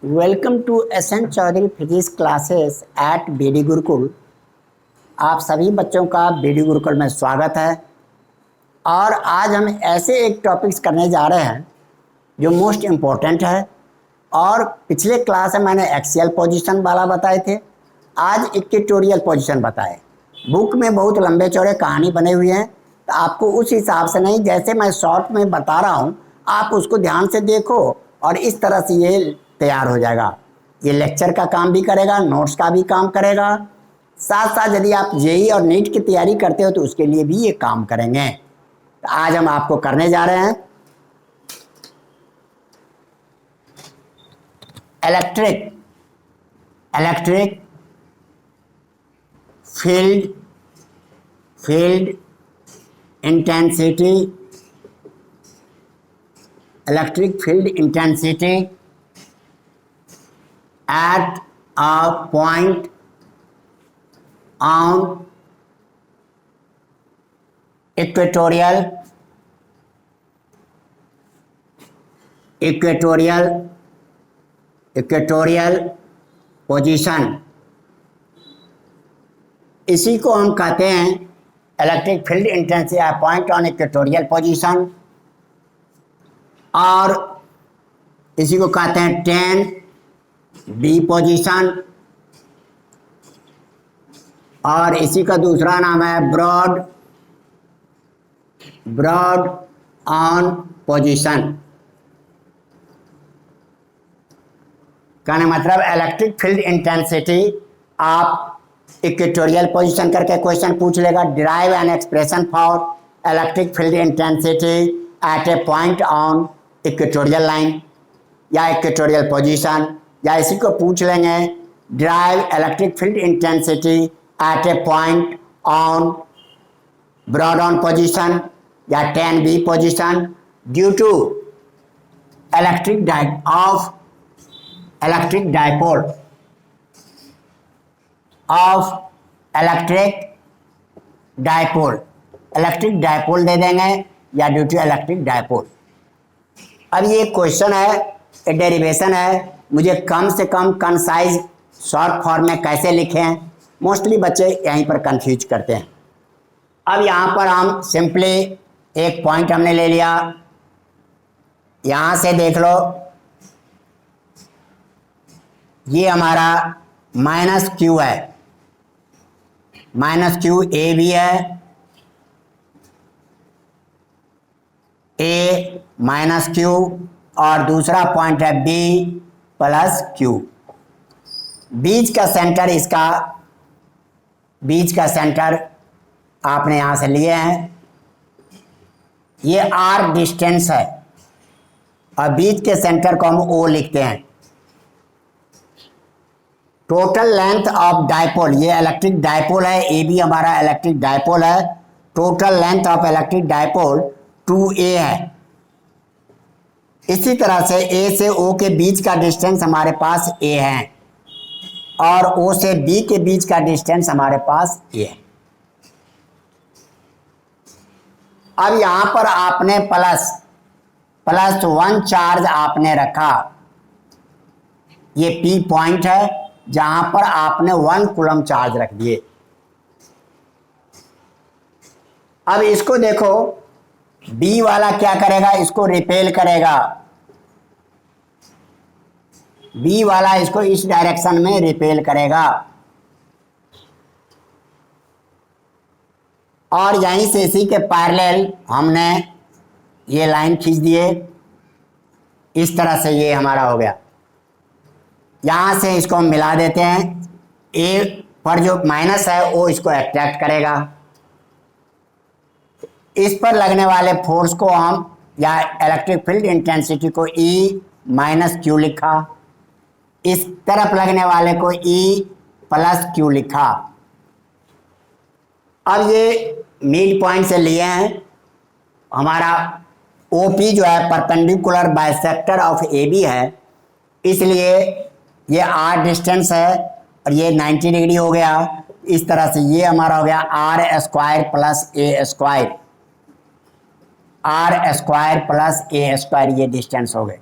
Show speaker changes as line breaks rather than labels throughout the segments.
Welcome to S N. Chaudhary physics classes at BD Gurukul. आप सभी बच्चों का बीडी गुरुकुल में स्वागत है। और आज हम ऐसे एक टॉपिक्स करने जा रहे हैं जो मोस्ट इम्पोर्टेंट है। और पिछले क्लास में मैंने एक्सियल पोजीशन वाला बताए थे, आज इक्वेटोरियल पोजीशन बताए। बुक में बहुत लंबे चौड़े कहानी बने हुए हैं, तो आपको उस हिसाब से नहीं, जैसे मैं शॉर्ट में बता रहा हूँ आप उसको ध्यान से देखो और इस तरह से ये तैयार हो जाएगा। ये लेक्चर का काम भी करेगा, नोट्स का भी काम करेगा, साथ साथ यदि आप जेई और नीट की तैयारी करते हो तो उसके लिए भी ये काम करेंगे। तो आज हम आपको करने जा रहे हैं electric field intensity at a point on equatorial position. इसी को हम कहते हैं electric field intensity eight point on equatorial position, और इसी को कहते हैं 10B पोजीशन, और इसी का दूसरा नाम है ब्रॉड ऑन पोजीशन। कहने मतलब इलेक्ट्रिक फील्ड इंटेंसिटी आप इक्वेटोरियल पोजीशन करके क्वेश्चन पूछ लेगा। Derive an expression for electric field intensity at a point on equatorial line या इक्वेटोरियल पोजीशन, या इसी को पूछ लेंगे derive electric field intensity at a point on broad on position या 10B position due to electric dipole दे देंगे या ड्यू टू इलेक्ट्रिक डायपोल। अब ये क्वेश्चन है, डेरिवेशन है, मुझे कम से कम कंसाइज शॉर्ट फॉर्म में कैसे लिखें, मोस्टली बच्चे यहीं पर कंफ्यूज करते हैं। अब यहाँ पर हम सिंपली एक पॉइंट हमने ले लिया, यहाँ से देख लो ये हमारा -Q है, -Q A भी है, A -Q, और दूसरा पॉइंट है B +Q। बीच का सेंटर आपने यहां से लिए हैं, ये R डिस्टेंस है और बीच के सेंटर को हम O लिखते हैं। टोटल लेंथ ऑफ डायपोल, ये इलेक्ट्रिक डायपोल है, ए भी हमारा इलेक्ट्रिक डायपोल है। Total length of electric dipole 2A है। इसी तरह से A से O के बीच का डिस्टेंस हमारे पास A है और O से B के बीच का डिस्टेंस हमारे पास A है। अब यहां पर आपने +1 चार्ज आपने रखा, ये P पॉइंट है जहां पर आपने 1 कूलम चार्ज रख दिए। अब इसको देखो, B वाला क्या करेगा, इसको रिपेल करेगा। B वाला इसको इस डायरेक्शन में रिपेल करेगा और यहीं से इसी के पैरेलल हमने ये लाइन खींच दिए। इस तरह से ये हमारा हो गया। यहां से इसको हम मिला देते हैं, A पर जो माइनस है वो इसको अट्रैक्ट करेगा। इस पर लगने वाले फोर्स को हम, या इलेक्ट्रिक फील्ड इंटेंसिटी को E -Q लिखा, इस तरफ लगने वाले को E +Q लिखा। अब ये मिड पॉइंट से लिए हैं, हमारा OP जो है परपेंडिकुलर बाइसेक्टर ऑफ AB है, इसलिए ये R डिस्टेंस है और ये 90 डिग्री हो गया। इस तरह से ये हमारा हो गया R² + A², ये डिस्टेंस हो गए।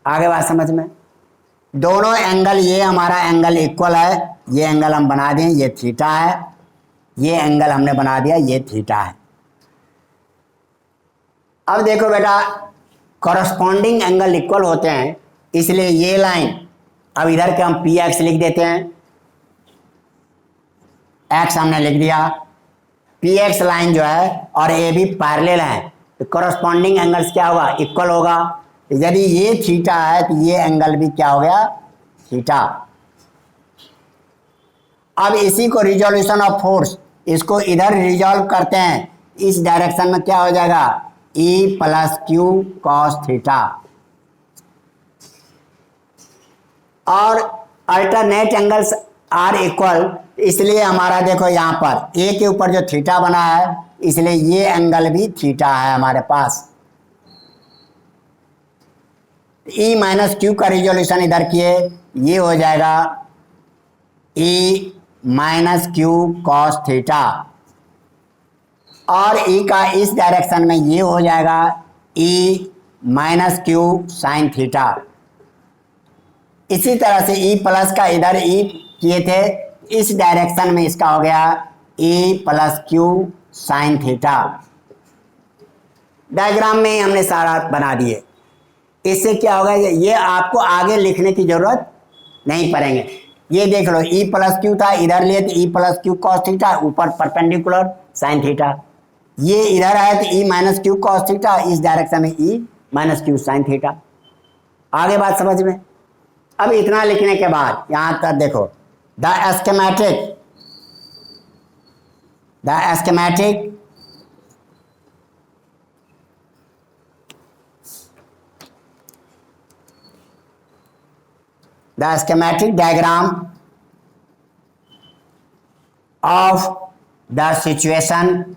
आगे बात समझ में। दोनों एंगल, ये हमारा एंगल इक्वल है, ये एंगल हम बना दें, ये थीटा है, ये एंगल हमने बना दिया, ये थीटा है। अब देखो बेटा, कॉरस्पॉन्डिंग एंगल इक्वल होते हैं, इसलिए ये लाइन, अब इधर के हम पी एक्स लिख देते हैं, एक्स हमने लिख दिया, पी एक्स लाइन जो है और ए भी पैरेलल है, तो कॉरस्पॉन्डिंग एंगल्स क्या होगा, इक्वल होगा। यदि ये थीटा है तो ये एंगल भी क्या हो गया, थीटा। अब इसी को रिजोल्यूशन ऑफ फोर्स, इसको इधर रिजॉल्व करते हैं, इस डायरेक्शन में क्या हो जाएगा, E plus Q cos theta. और अल्टरनेट एंगल्स आर इक्वल, इसलिए हमारा देखो यहाँ पर ए के ऊपर जो थीटा बना है, इसलिए ये एंगल भी थीटा है हमारे पास। E माइनस क्यू का रिजोल्यूशन इधर किए, ये हो जाएगा E minus Q cos theta, और E का इस डायरेक्शन में ये हो जाएगा E minus Q sine theta. इसी तरह से E प्लस का इधर E किए थे, इस डायरेक्शन में इसका हो गया E plus Q sine theta. Diagram में ही हमने सारा बना दिए। इससे क्या होगा, ये आपको आगे लिखने की जरूरत नहीं पड़ेंगे। ये देख लो, E प्लस क्यू था, इधर लिए तो E plus Q cos theta, ऊपर परपेंडिकुलर साइन थीटा। ये इधर आया तो E minus Q cos theta, इस डायरेक्शन में E minus Q sine theta. आगे बात समझ में। अब इतना लिखने के बाद यहां तक देखो, the एस्केमेटिक diagram of the situation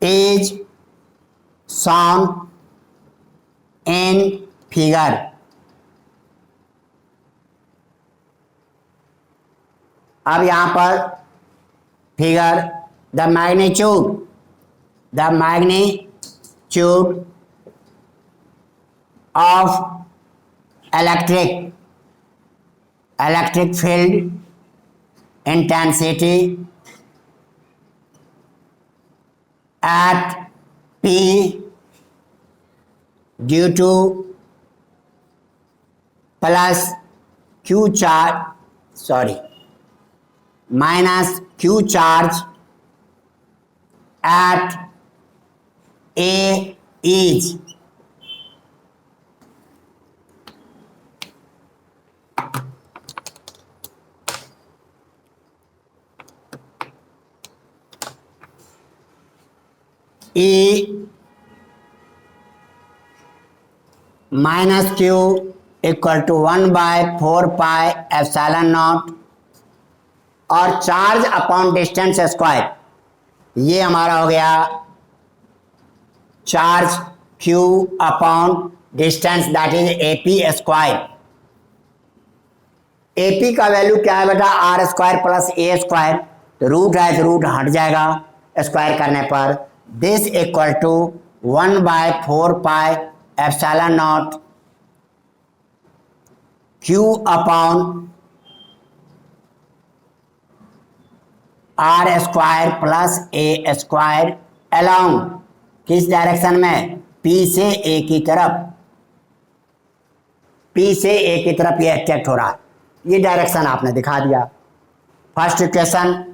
is shown in figure. अब यहां पर figure, the magnitude of electric field intensity at P due to plus Q charge, minus Q charge at A is E minus Q equal to 1/4πε0 और charge upon distance square, ये हमारा हो गया charge Q upon distance, that is AP square. AP का value क्या है बेटा, R square plus A square, तो रूट है तो रूट हट जाएगा स्क्वायर करने पर। This equal to 1/4πε0 Q upon R square plus A square along किस डायरेक्शन में, P से A की तरफ, P से A की तरफ ये एक्ट हो रहा है। ये डायरेक्शन आपने दिखा दिया। First equation.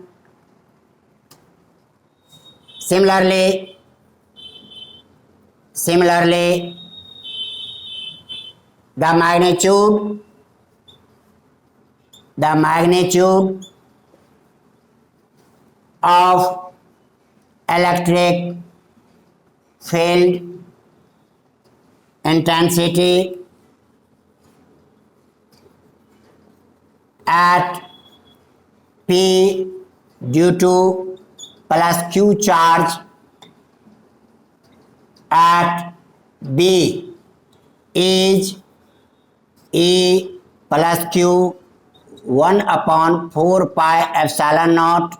Similarly, the magnitude of electric field intensity at P due to plus Q charge at B is E plus Q 1/4πε0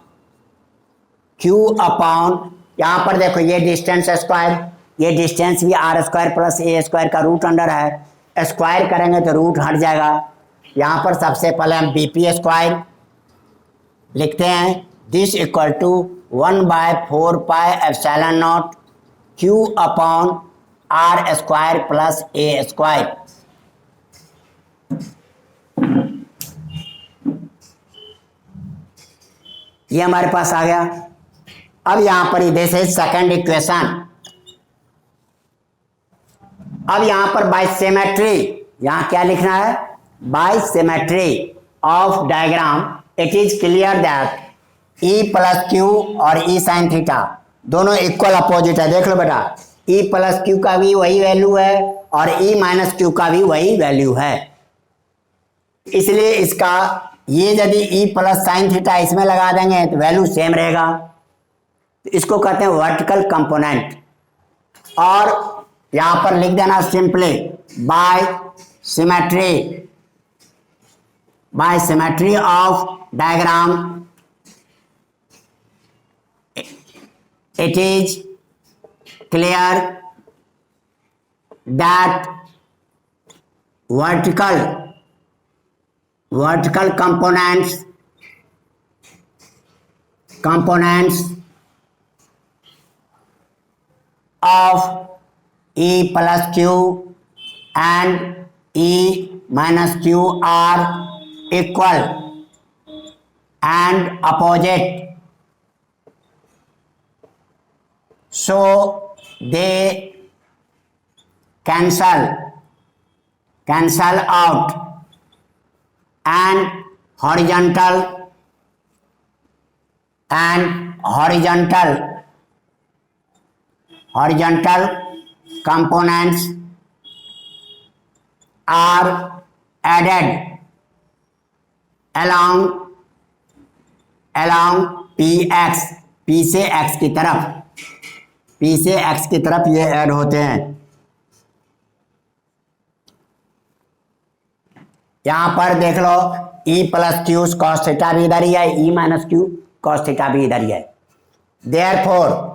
Q upon, यहाँ पर देखो ये डिस्टेंस स्क्वायर, ये डिस्टेंस भी R square plus A square का root under है, square करेंगे तो रूट हट जाएगा। यहाँ पर सबसे पहले हम बीपी स्क्वायर लिखते हैं, this equal to 1/4πε0 Q upon R square plus A square. ये हमारे पास आ गया। अब यहां पर दिस इज सेकंड इक्वेशन। अब यहां पर बाय सिमेट्री, यहां क्या लिखना है, by symmetry of diagram it is clear that E plus Q और E साइन थीटा दोनों इक्वल अपोजिट है। देख लो बेटा, E प्लस क्यू का भी वही वैल्यू है और E माइनस क्यू का भी वही वैल्यू है, इसलिए इसका ये यदि E प्लस साइन थीटा इसमें लगा देंगे तो वैल्यू सेम रहेगा। तो इसको कहते हैं वर्टिकल कंपोनेंट। और यहां पर लिख देना simply by symmetry of diagram it is clear that vertical components of E plus Q and E minus Q are equal and opposite, so they cancel out, and horizontal components are added along px, p से x की तरफ ये add होते हैं। यहां पर देख लो E plus Q cos theta भी इधर ही है, E minus Q cos theta भी इधर ही है। Therefore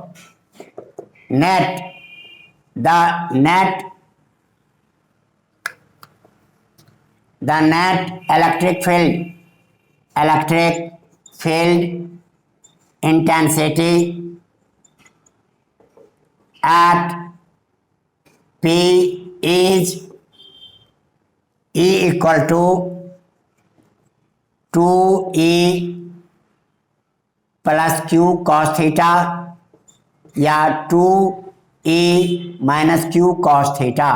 the net electric field intensity at P is E equal to 2E plus Q cos theta या 2E minus Q cos theta.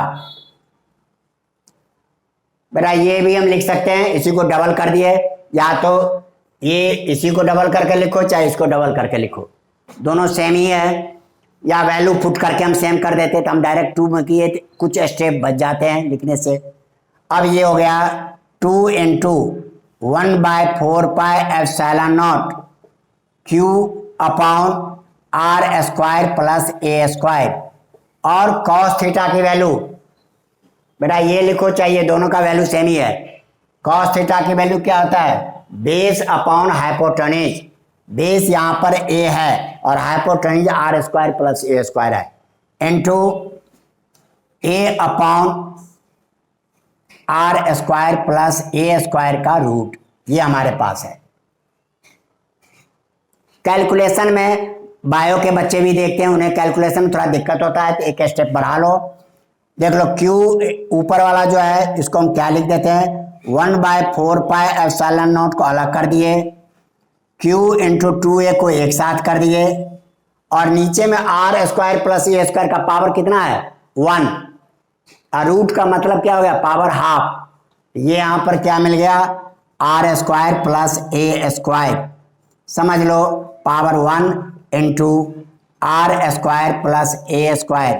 बेटा ये भी हम लिख सकते हैं, इसी को डबल कर दिए, या तो ये इसी को डबल करके लिखो चाहे इसको डबल करके लिखो, दोनों सेम ही है। या वैल्यू पुट करके हम सेम कर देते तो हम डायरेक्ट 2 में किए, कुछ स्टेप बच जाते हैं लिखने से। अब ये हो गया 2 into 1/4πε0 Q upon R square plus A square. और कॉस थीटा की वैल्यू बेटा ये लिखो, चाहिए दोनों का वैल्यू सेम ही है। कॉस थीटा की वैल्यू क्या होता है, बेस अपॉन हाइपोटेन्यूज। बेस यहाँ पर a है और hypotenuse R square plus A square है, into a upon R square plus A square का रूट, ये हमारे पास है। कैलकुलेशन में बायो के बच्चे भी देखते हैं, उन्हें कैलकुलेशन में थोड़ा दिक्कत होता है तो एक स्टेप बढ़ा लो। देख लो Q ऊपर वाला जो है इसको हम क्या लिख देते हैं, 1/4πε0 को अलग कर दिए, Q इंटू 2A को एक साथ कर दिए, और नीचे में R square plus A square का पावर कितना है 1, और रूट का मतलब क्या हो गया पावर हाफ। ये यहां पर क्या मिल गया R square plus A square, समझ लो power 1 into R square plus A square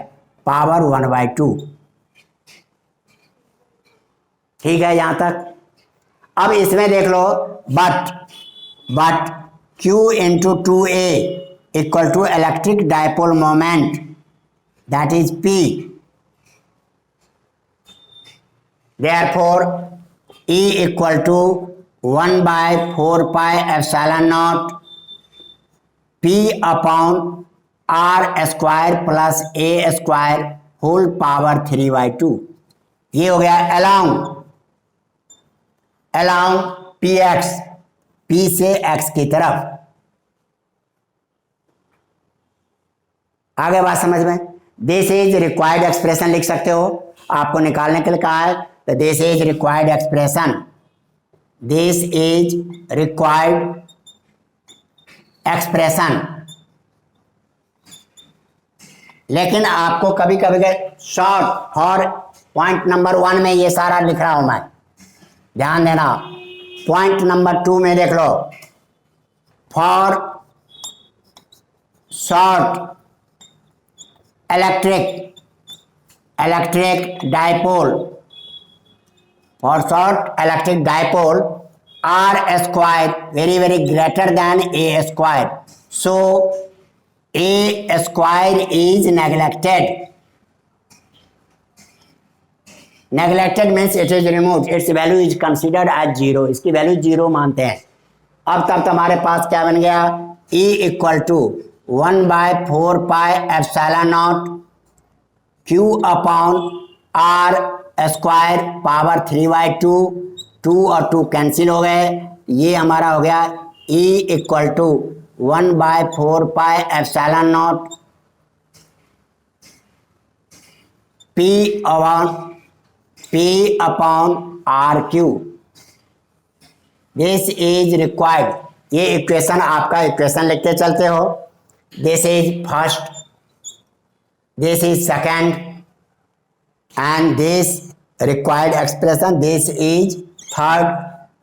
power 1/2। ठीक है यहां तक। अब इसमें देख लो but Q into 2A equal to electric dipole moment that is P, therefore E equal to 1/4πε0 P upon R square plus A square whole power 3/2। ये हो गया अलोंग पी एक्स, पी से एक्स की तरफ। आगे बात समझ में। दिस इज रिक्वायर्ड एक्सप्रेशन लिख सकते हो, आपको निकालने के लिए कहा है, तो this is required expression, this is required expression. लेकिन आपको कभी कभी शॉर्ट फॉर पॉइंट नंबर 1 में ये सारा लिख रहा हूं मैं, ध्यान देना। पॉइंट नंबर 2 में देख लो, for short electric dipole, for short electric dipole r square very greater than a square, so a square is neglected means it is removed, its value is considered as 0, इसकी value 0 मानते हैं। अब तब तुम्हारे पास क्या बन गया, E equal to 1/4πε0 Q upon R square power 3/2, 2 और 2 कैंसिल हो गए, ये हमारा हो गया E equal to 1/4πε0 P upon R cube. This is required, ये इक्वेशन आपका इक्वेशन लिखते चलते हो। This is first, this is second, and this required expression, this is third,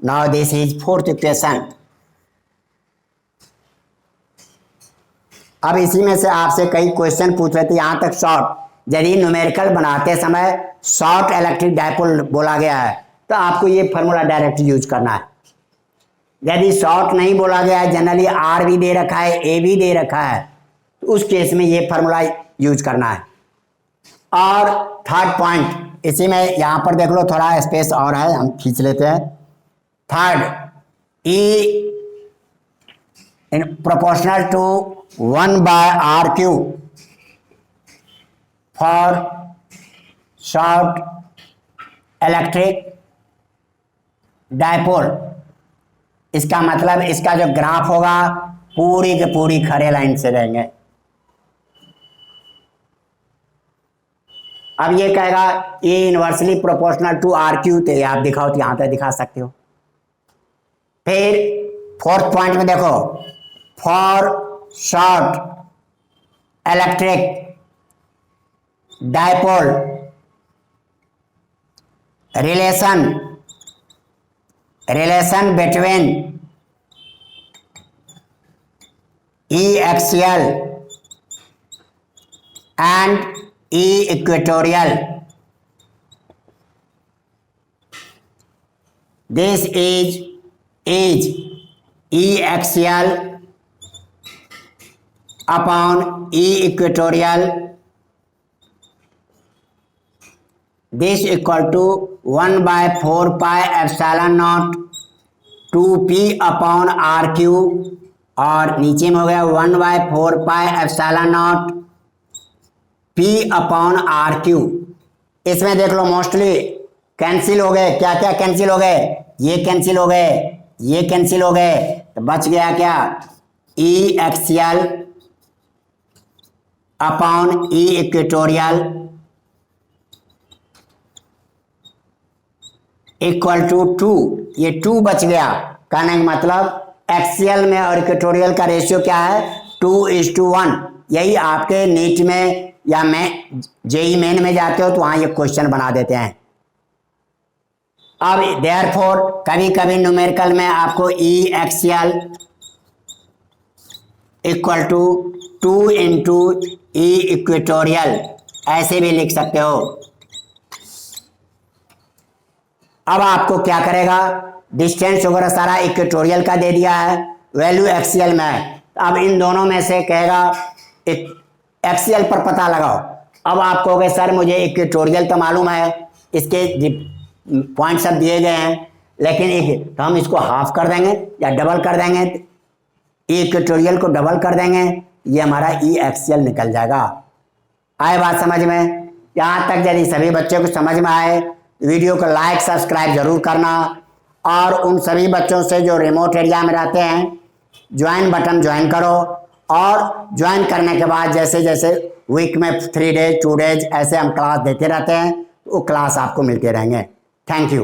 now this is fourth equation। अब इसी में से आपसे कई क्वेश्चन पूछ रहे थे यहां तक शॉर्ट, यदि न्यूमेरिकल बनाते समय शॉर्ट इलेक्ट्रिक डायपोल बोला गया है तो आपको ये फार्मूला डायरेक्ट यूज करना है। यदि शॉर्ट नहीं बोला गया है, जनरली आर भी दे रखा है, ए भी दे रखा है, तो उस केस में ये फार्मूला यूज करना है। और थर्ड पॉइंट, इसी में यहां पर देख लो थोड़ा स्पेस और है, हम खींच लेते हैं। Third, E in proportional to 1/r³ for short electric dipole. इसका मतलब इसका जो ग्राफ होगा पूरी के पूरी खरे लाइन से रहेंगे। अब ये कहेगा ए इनवर्सली प्रोपोर्शनल टू r³, तो ये आप दिखाओ तो यहां पे दिखा सकते हो। फिर फोर्थ पॉइंट में देखो, for short electric dipole relation between E axial and E equatorial, this is E axial upon E equatorial, this equal to 1/4πε0 2p upon r³ और नीचे में हो गया 1/4πε0 P अपॉन r³। इसमें देख लो मोस्टली कैंसिल हो गए, क्या क्या कैंसिल हो गए, ये कैंसिल हो गए, ये कैंसिल हो गए, तो बच गया क्या, E axial upon E equatorial equal to 2, ये 2 बच गया। कहने का मतलब एक्सियल में और इक्वेटोरियल का रेशियो क्या है, 2:1। यही आपके नीट में या मैं जेई मेन में जाते हो तो वहां ये क्वेश्चन बना देते हैं। अब देयरफॉर कभी कभी न्यूमेरिकल में आपको E axial equal to 2 × E equatorial ऐसे भी लिख सकते हो। अब आपको क्या करेगा, डिस्टेंस वगैरह सारा इक्वेटोरियल का दे दिया है, वैल्यू एक्सियल में है। अब इन दोनों में से कहेगा एक्सियल पर पता लगाओ। अब आप कहोगे सर मुझे इक्वेटोरियल तो मालूम है, इसके पॉइंट सब दिए गए हैं, लेकिन एक तो हम इसको हाफ कर देंगे या डबल कर देंगे। इक्वेटोरियल को डबल कर देंगे, ये हमारा ई एक्सियल निकल जाएगा। आए बात समझ में? यहाँ तक यदि सभी बच्चों को समझ में आए, वीडियो को लाइक सब्सक्राइब जरूर करना, और उन सभी बच्चों से जो रिमोट एरिया में रहते हैं ज्वाइन बटन ज्वाइन करो, और ज्वाइन करने के बाद जैसे जैसे वीक में 3 डेज 2 डेज ऐसे हम क्लास देते रहते हैं, वो क्लास आपको मिलते रहेंगे। Thank you.